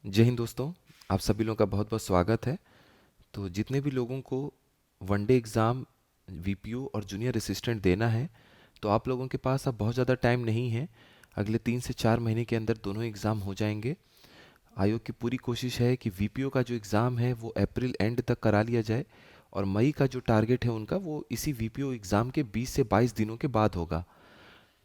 जय हिंद दोस्तों। आप सभी लोगों का बहुत बहुत स्वागत है। तो जितने भी लोगों को वनडे एग्ज़ाम वीपीओ और जूनियर असिस्टेंट देना है, तो आप लोगों के पास अब बहुत ज़्यादा टाइम नहीं है। अगले 3 से 4 महीने के अंदर दोनों एग्ज़ाम हो जाएंगे। आयोग की पूरी कोशिश है कि वीपीओ का जो एग्ज़ाम है वो अप्रैल एंड तक करा लिया जाए, और मई का जो टारगेट है उनका वो इसी वीपीओ एग्ज़ाम के 20 से 22 दिनों के बाद होगा।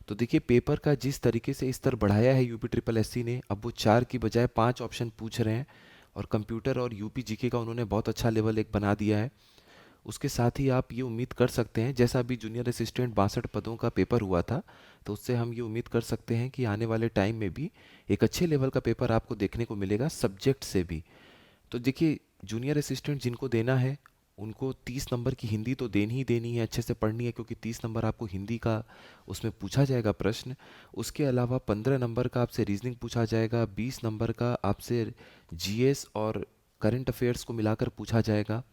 तो देखिए, पेपर का जिस तरीके से स्तर बढ़ाया है यूपी ट्रिपल एससी ने, अब वो 4 की बजाय 5 ऑप्शन पूछ रहे हैं, और कंप्यूटर और यूपी जीके का उन्होंने बहुत अच्छा लेवल एक बना दिया है। उसके साथ ही आप ये उम्मीद कर सकते हैं, जैसा अभी जूनियर असिस्टेंट 62 पदों का पेपर हुआ था, तो उससे हम ये उम्मीद कर सकते हैं कि आने वाले टाइम में भी एक अच्छे लेवल का पेपर आपको देखने को मिलेगा सब्जेक्ट से भी। तो देखिए, जूनियर असिस्टेंट जिनको देना है उनको 30 नंबर की हिंदी तो देनी ही देनी है, अच्छे से पढ़नी है, क्योंकि 30 नंबर आपको हिंदी का उसमें पूछा जाएगा प्रश्न। उसके अलावा 15 नंबर का आपसे रीजनिंग पूछा जाएगा, 20 नंबर का आपसे जीएस और करंट अफेयर्स को मिलाकर पूछा जाएगा।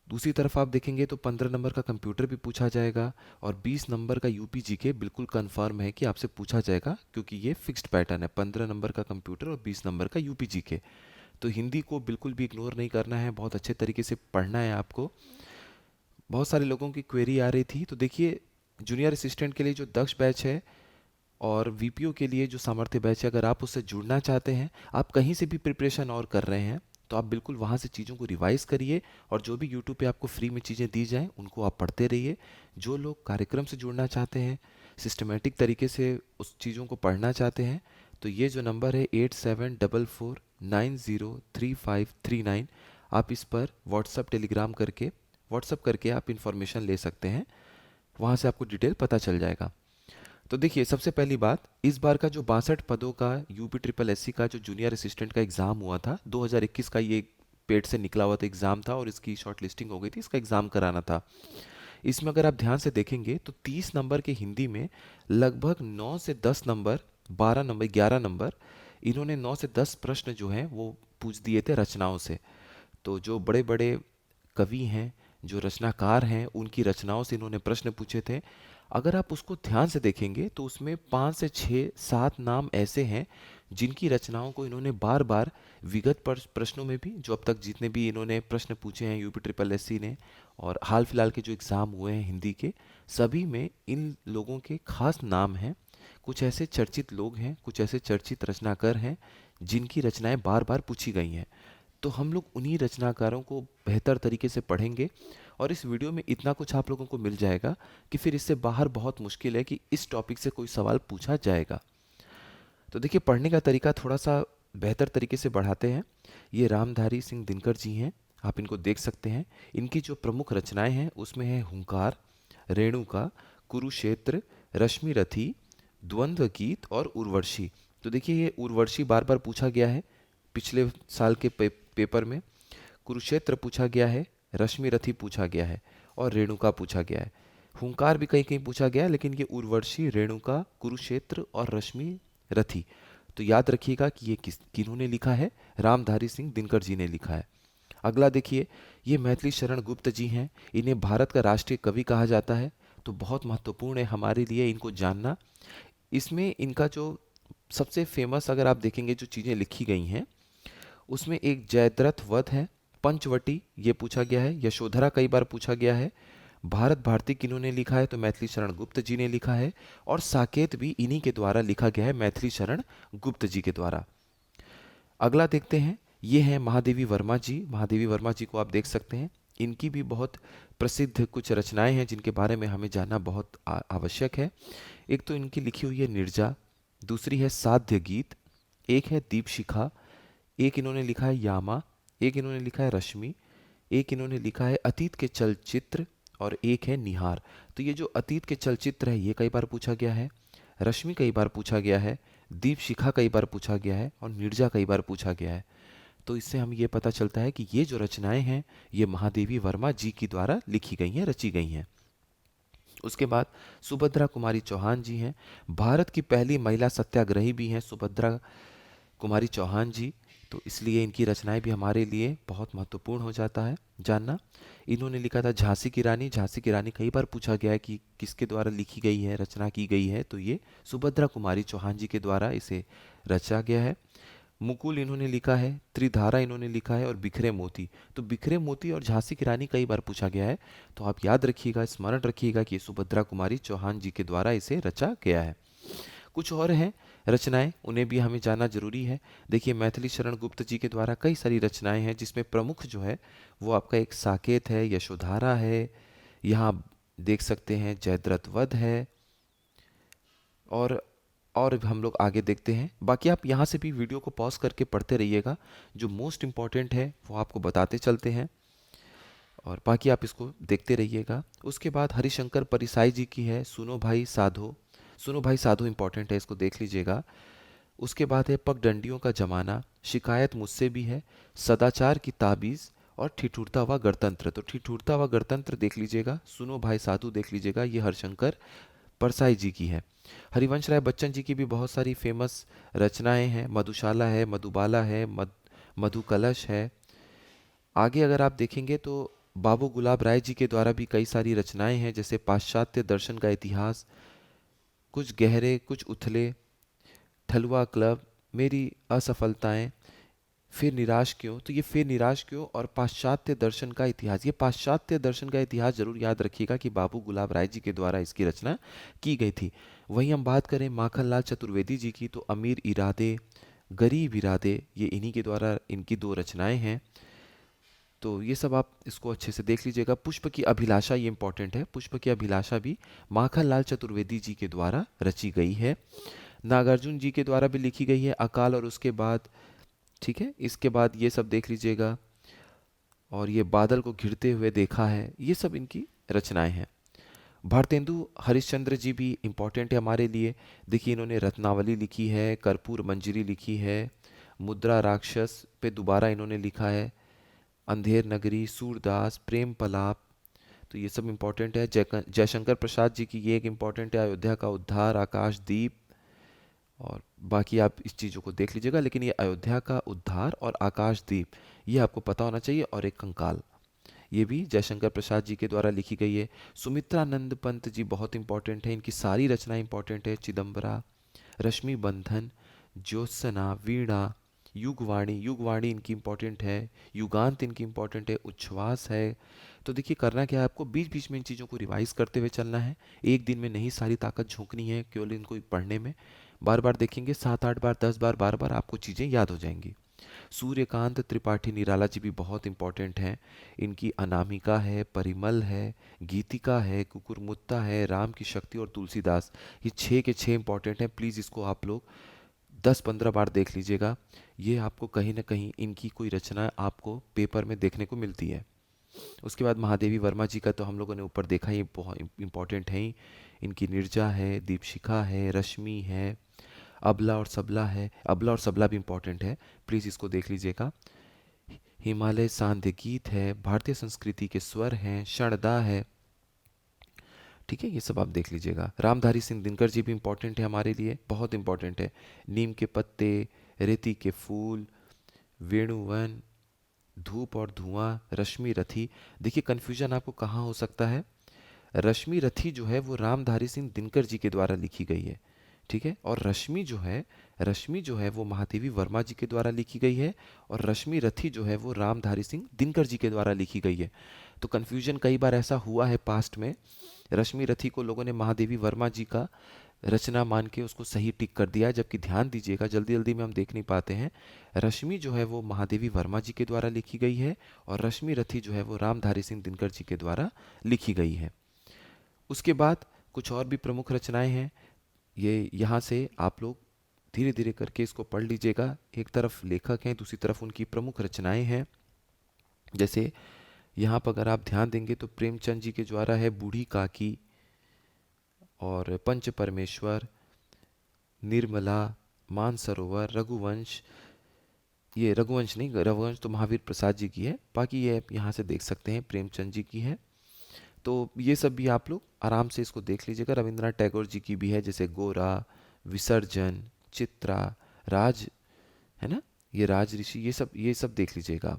दूसरी तरफ आप देखेंगे तो 15 नंबर का कंप्यूटर भी पूछा जाएगा, और 20 नंबर का यूपी जीके बिल्कुल कंफर्म है कि आपसे पूछा जाएगा, क्योंकि ये फिक्स्ड पैटर्न है, 15 नंबर का कंप्यूटर और 20 नंबर का यूपी जीके। तो हिंदी को बिल्कुल भी इग्नोर नहीं करना है, बहुत अच्छे तरीके से पढ़ना है आपको। बहुत सारे लोगों की क्वेरी आ रही थी, तो देखिए, जूनियर असिस्टेंट के लिए जो दक्ष बैच है और वीपीओ के लिए जो सामर्थ्य बैच है, अगर आप उससे जुड़ना चाहते हैं, आप कहीं से भी प्रिपरेशन और कर रहे हैं, तो आप बिल्कुल वहाँ से चीज़ों को रिवाइज करिए, और जो भी यूट्यूब पे आपको फ्री में चीज़ें दी जाएं उनको आप पढ़ते रहिए। जो लोग कार्यक्रम से जुड़ना चाहते हैं, सिस्टमेटिक तरीके से उस चीज़ों को पढ़ना चाहते हैं, तो ये जो नंबर है 8744903539, आप इस पर व्हाट्सअप करके आप इन्फॉर्मेशन ले सकते हैं। वहाँ से आपको डिटेल पता चल जाएगा। तो देखिए, सबसे पहली बात, इस बार का जो 62 पदों का यूपी ट्रिपल एससी का जो जूनियर असिस्टेंट का एग्ज़ाम हुआ था, 2021 का ये पेड से निकला हुआ था एग्ज़ाम था, और इसकी शॉर्ट लिस्टिंग हो गई थी, इसका एग्ज़ाम कराना था। इसमें अगर आप ध्यान से देखेंगे तो 30 नंबर के हिंदी में लगभग 9 से 10 नंबर, 12 नंबर, 11 नंबर, इन्होंने 9 से 10 प्रश्न जो हैं वो पूछ दिए थे रचनाओं से। तो जो बड़े बड़े कवि हैं, जो रचनाकार हैं, उनकी रचनाओं से इन्होंने प्रश्न पूछे थे। अगर आप उसको ध्यान से देखेंगे तो उसमें 5 से 6 7 नाम ऐसे हैं जिनकी रचनाओं को इन्होंने बार बार विगत प्रश्नों में भी, जो अब तक जितने भी इन्होंने प्रश्न पूछे हैं यूपी ट्रिपल एससी ने, और हाल फिलहाल के जो एग्ज़ाम हुए हैं हिंदी के, सभी में इन लोगों के खास नाम हैं। कुछ ऐसे चर्चित लोग हैं, कुछ ऐसे चर्चित रचनाकार हैं जिनकी रचनाएं बार बार पूछी गई हैं। तो हम लोग उन्हीं रचनाकारों को बेहतर तरीके से पढ़ेंगे, और इस वीडियो में इतना कुछ आप लोगों को मिल जाएगा कि फिर इससे बाहर बहुत मुश्किल है कि इस टॉपिक से कोई सवाल पूछा जाएगा। तो देखिए, पढ़ने का तरीका थोड़ा सा बेहतर तरीके से बढ़ाते हैं। ये रामधारी सिंह दिनकर जी हैं, आप इनको देख सकते हैं। इनकी जो प्रमुख रचनाएं हैं उसमें है हुंकार, रेणुका, कुरुक्षेत्र, रश्मि रथी, द्वंद्व गीत और उर्वशी। तो देखिए, ये उर्वशी बार बार पूछा गया है पिछले साल के पेपर में। कुरुक्षेत्र पूछा गया है, रश्मि रथी पूछा गया है, और रेणुका पूछा गया है। हुंकार भी कहीं कहीं पूछा गया है, लेकिन ये उर्वशी, रेणुका, कुरुक्षेत्र और रश्मि रथी। तो याद रखिएगा कि ये किन्होंने लिखा है, रामधारी सिंह दिनकर जी ने लिखा है। अगला देखिए, ये मैथिली शरण गुप्त जी हैं। इन्हें भारत का राष्ट्रीय कवि कहा जाता है, तो बहुत महत्वपूर्ण है हमारे लिए इनको जानना। इसमें इनका जो सबसे फेमस, अगर आप देखेंगे जो चीज़ें लिखी गई हैं, उसमें एक जयद्रथ वध है, पंचवटी ये पूछा गया है, यशोधरा कई बार पूछा गया है, भारत भारती किन्होंने लिखा है, तो मैथिली शरण गुप्त जी ने लिखा है, और साकेत भी इन्हीं के द्वारा लिखा गया है, मैथिली शरण गुप्त जी के द्वारा। अगला देखते हैं, ये हैं महादेवी वर्मा जी। महादेवी वर्मा जी को आप देख सकते हैं। इनकी भी बहुत प्रसिद्ध कुछ रचनाएं हैं जिनके बारे में हमें जानना बहुत आवश्यक है। एक तो इनकी लिखी हुई है निर्जा, दूसरी है साध्य गीत, एक है दीपशिखा, एक इन्होंने लिखा है यामा, एक इन्होंने लिखा है रश्मि, एक इन्होंने लिखा है अतीत के चलचित्र, और एक है निहार। तो ये जो अतीत के चलचित्र है ये कई बार पूछा गया है, रश्मि कई बार पूछा गया है, दीप शिखा कई बार पूछा गया है, और निर्जा कई बार पूछा गया है। तो इससे हम ये पता चलता है कि ये जो रचनाएं हैं ये महादेवी वर्मा जी की द्वारा लिखी गई हैं, रची गई हैं। उसके बाद सुभद्रा कुमारी चौहान जी हैं। भारत की पहली महिला सत्याग्रही भी हैं सुभद्रा कुमारी चौहान जी, तो इसलिए इनकी रचनाएं भी हमारे लिए बहुत महत्वपूर्ण हो जाता है जानना। इन्होंने लिखा था झांसी की रानी। झांसी की रानी कई बार पूछा गया है कि किसके द्वारा लिखी गई है, रचना की गई है, तो ये सुभद्रा कुमारी चौहान जी के द्वारा इसे रचा गया है। मुकुल इन्होंने लिखा है, त्रिधारा इन्होंने लिखा है और बिखरे मोती। तो बिखरे मोती और झांसी की रानी कई बार पूछा गया है, तो आप याद रखिएगा, स्मरण रखिएगा कि सुभद्रा कुमारी चौहान जी के द्वारा इसे रचा गया है। कुछ और हैं रचनाएं, उन्हें भी हमें जानना जरूरी है। देखिए, मैथिली शरण गुप्त जी के द्वारा कई सारी रचनाएं हैं, जिसमें प्रमुख जो है वो आपका एक साकेत है, यशोधरा है, यहाँ देख सकते हैं जयद्रथ वध है, और और हम लोग आगे देखते हैं। बाकी आप यहाँ से भी वीडियो को पॉज करके पढ़ते रहिएगा, जो मोस्ट इम्पॉर्टेंट है वो आपको बताते चलते हैं, और बाकी आप इसको देखते रहिएगा। उसके बाद हरिशंकर परिसाई जी की है सुनो भाई साधो। सुनो भाई साधो इम्पॉर्टेंट है, इसको देख लीजिएगा। उसके बाद है पगडंडियों का जमाना, शिकायत मुझसे भी है, सदाचार की ताबीज़ और ठिठुरता हुआ गणतंत्र। तो ठिठुरता हुआ गणतंत्र देख लीजिएगा, सुनो भाई साधु देख लीजिएगा, ये हरिशंकर परसाई जी की है। हरिवंश राय बच्चन जी की भी बहुत सारी फेमस रचनाएं हैं, मधुशाला है, मधुबाला है, मधुकलश है। आगे अगर आप देखेंगे तो बाबू गुलाब राय जी के द्वारा भी कई सारी रचनाएं हैं, जैसे पाश्चात्य दर्शन का इतिहास, कुछ गहरे कुछ उथले, ठलुआ क्लब, मेरी असफलताएं, फिर निराश क्यों। तो ये फिर निराश क्यों और पाश्चात्य दर्शन का इतिहास, ये पाश्चात्य दर्शन का इतिहास जरूर याद रखिएगा कि बाबू गुलाब राय जी के द्वारा इसकी रचना की गई थी। वहीं हम बात करें माखनलाल चतुर्वेदी जी की, तो अमीर इरादे, गरीब इरादे, ये इन्हीं के द्वारा इनकी दो रचनाएं हैं। तो ये सब आप इसको अच्छे से देख लीजिएगा। पुष्प की अभिलाषा, ये इंपॉर्टेंट है, पुष्प की अभिलाषा भी माखनलाल चतुर्वेदी जी के द्वारा रची गई है। नागार्जुन जी के द्वारा भी लिखी गई है, अकाल और उसके बाद, ठीक है, इसके बाद ये सब देख लीजिएगा। और ये बादल को घिरते हुए देखा है, ये सब इनकी रचनाएं हैं। भारतेंदु हरिश्चंद्र जी भी इम्पोर्टेंट है हमारे लिए। देखिए, इन्होंने रत्नावली लिखी है, कर्पूर मंजरी लिखी है, मुद्रा राक्षस पे दोबारा इन्होंने लिखा है, अंधेर नगरी, सूरदास, प्रेम पलाप। तो ये सब इम्पोर्टेंट है। जयशंकर प्रसाद जी की ये एक इम्पोर्टेंट है, अयोध्या का उद्धार, आकाशदीप। और बाकी आप इस चीज़ों को देख लीजिएगा, लेकिन ये अयोध्या का उद्धार और आकाशदीप ये आपको पता होना चाहिए, और एक कंकाल, ये भी जयशंकर प्रसाद जी के द्वारा लिखी गई है। सुमित्रानंद पंत जी बहुत इंपॉर्टेंट है, इनकी सारी रचनाएं इंपॉर्टेंट है। चिदम्बरा, रश्मि बंधन, ज्योत्सना, वीणा, युगवाणी, युगवाणी इनकी इंपॉर्टेंट है। युगांत इनकी इंपॉर्टेंट है। उच्छ्वास है। तो देखिए, करना क्या है, आपको बीच बीच में इन चीज़ों को रिवाइज करते हुए चलना है। एक दिन में नहीं सारी ताकत झोंकनी है केवल इनको पढ़ने में, बार बार देखेंगे, 7 8 बार 10 बार, बार बार आपको चीज़ें याद हो जाएंगी। सूर्यकांत त्रिपाठी निराला जी भी बहुत इंपॉर्टेंट हैं। इनकी अनामिका है, परिमल है, गीतिका है, कुकुरमुत्ता है, राम की शक्ति और तुलसीदास, ये 6 के 6 इंपॉर्टेंट हैं। प्लीज़ इसको आप लोग 10 15 बार देख लीजिएगा। ये आपको कहीं ना कहीं इनकी कोई रचना आपको पेपर में देखने को मिलती है। उसके बाद महादेवी वर्मा जी का तो हम लोगों ने ऊपर देखा ही, बहुत इंपॉर्टेंट है ही। इनकी निर्जा है, दीपशिखा है, रश्मि है, अबला और सबला है। अबला और सबला भी इंपॉर्टेंट है, प्लीज़ इसको देख लीजिएगा। हिमालय सांध्य गीत है, भारतीय संस्कृति के स्वर हैं, क्षणदा है, ठीक है, ये सब आप देख लीजिएगा। रामधारी सिंह दिनकर जी भी इंपॉर्टेंट है हमारे लिए, बहुत इंपॉर्टेंट है। नीम के पत्ते, रेती के फूल, वेणुवन, धूप और धुआं, रश्मि रथी। देखिए, कन्फ्यूजन आपको कहाँ हो सकता है, रश्मि रथी जो है वो रामधारी सिंह दिनकर जी के द्वारा लिखी गई है, ठीक है, और रश्मि जो है वो महादेवी वर्मा जी के द्वारा लिखी गई है, और रश्मि रथी जो है वो रामधारी सिंह दिनकर जी के द्वारा लिखी गई है। तो कन्फ्यूजन कई बार ऐसा हुआ है पास्ट में, रश्मि रथी को लोगों ने महादेवी वर्मा जी का रचना मान के उसको सही टिक कर दिया है, जबकि ध्यान दीजिएगा, जल्दी जल्दी में हम देख नहीं पाते हैं। रश्मि जो है वो महादेवी वर्मा जी के द्वारा लिखी गई है, और रश्मि रथी जो है वो रामधारी सिंह दिनकर जी के द्वारा लिखी गई है। उसके बाद कुछ और भी प्रमुख रचनाएं हैं, ये यहाँ से आप लोग धीरे धीरे करके इसको पढ़ लीजिएगा। एक तरफ लेखक हैं, दूसरी तरफ उनकी प्रमुख रचनाएं हैं। जैसे यहाँ पर अगर आप ध्यान देंगे तो प्रेमचंद जी के द्वारा है बूढ़ी काकी, और पंच परमेश्वर, निर्मला, मानसरोवर, रघुवंश। ये रघुवंश नहीं, रघुवंश तो महावीर प्रसाद जी की है, बाकी ये आप यहाँ से देख सकते हैं प्रेमचंद जी की है। तो ये सब भी आप लोग आराम से इसको देख लीजिएगा। रविंद्रनाथ टैगोर जी की भी है, जैसे गोरा, विसर्जन, चित्रा, राज, है ना, ये राज ऋषि, ये सब देख लीजिएगा।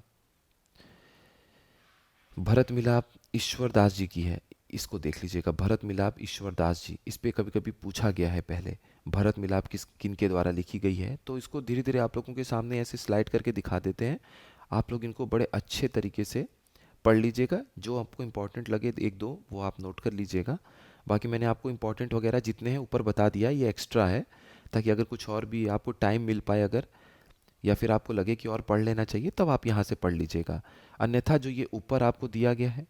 भरत मिलाप ईश्वर दास जी की है। इसको देख लीजिएगा, भरत मिलाप ईश्वर दास जी, इस पे कभी कभी पूछा गया है पहले, भरत मिलाप किन के द्वारा लिखी गई है। तो इसको धीरे धीरे आप लोगों के सामने ऐसे स्लाइड करके दिखा देते हैं, आप लोग इनको बड़े अच्छे तरीके से पढ़ लीजिएगा। जो आपको इम्पोर्टेंट लगे एक दो वो आप नोट कर लीजिएगा। बाकी मैंने आपको इम्पोर्टेंट वगैरह जितने हैं ऊपर बता दिया, ये एक्स्ट्रा है ताकि अगर कुछ और भी आपको टाइम मिल पाए अगर, या फिर आपको लगे कि और पढ़ लेना चाहिए, तब आप यहाँ से पढ़ लीजिएगा। अन्यथा जो ये ऊपर आपको दिया गया है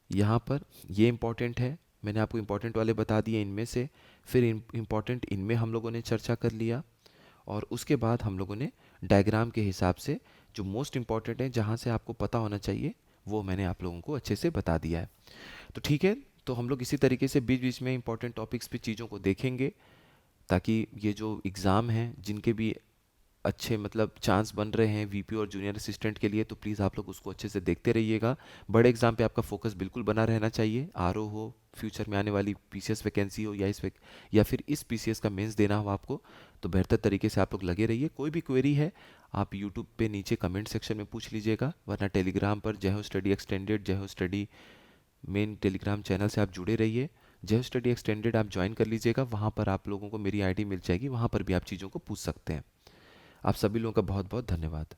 यहाँ पर, ये इम्पोर्टेंट है, मैंने आपको इम्पोर्टेंट वाले बता दिए इनमें से। फिर इम्पोर्टेंट इनमें हम लोगों ने चर्चा कर लिया, और उसके बाद हम लोगों ने डायग्राम के हिसाब से जो मोस्ट इम्पॉर्टेंट है, जहाँ से आपको पता होना चाहिए, वो मैंने आप लोगों को अच्छे से बता दिया है। तो ठीक है, तो हम लोग इसी तरीके से बीच बीच में इंपॉर्टेंट टॉपिक्स पे चीज़ों को देखेंगे, ताकि ये जो एग्ज़ाम हैं जिनके भी अच्छे मतलब चांस बन रहे हैं वीपी और जूनियर असिस्टेंट के लिए, तो प्लीज़ आप लोग उसको अच्छे से देखते रहिएगा। बड़े एग्जाम पे आपका फोकस बिल्कुल बना रहना चाहिए, आरओ हो, फ्यूचर में आने वाली पीसीएस वैकेंसी हो, या फिर इस पीसीएस का मेंस देना हो आपको, तो बेहतर तरीके से आप लोग लगे रहिए। कोई भी क्वेरी है आप यूट्यूब पे नीचे कमेंट सेक्शन में पूछ लीजिएगा, वरना टेलीग्राम पर जय हो स्टडी एक्सटेंडेड, जय हो स्टडी मेन टेलीग्राम चैनल से आप जुड़े रहिए। जय हो स्टडी एक्सटेंडेड आप ज्वाइन कर लीजिएगा, वहाँ पर आप लोगों को मेरी आईडी मिल जाएगी, वहाँ पर भी आप चीज़ों को पूछ सकते हैं। आप सभी लोगों का बहुत बहुत धन्यवाद।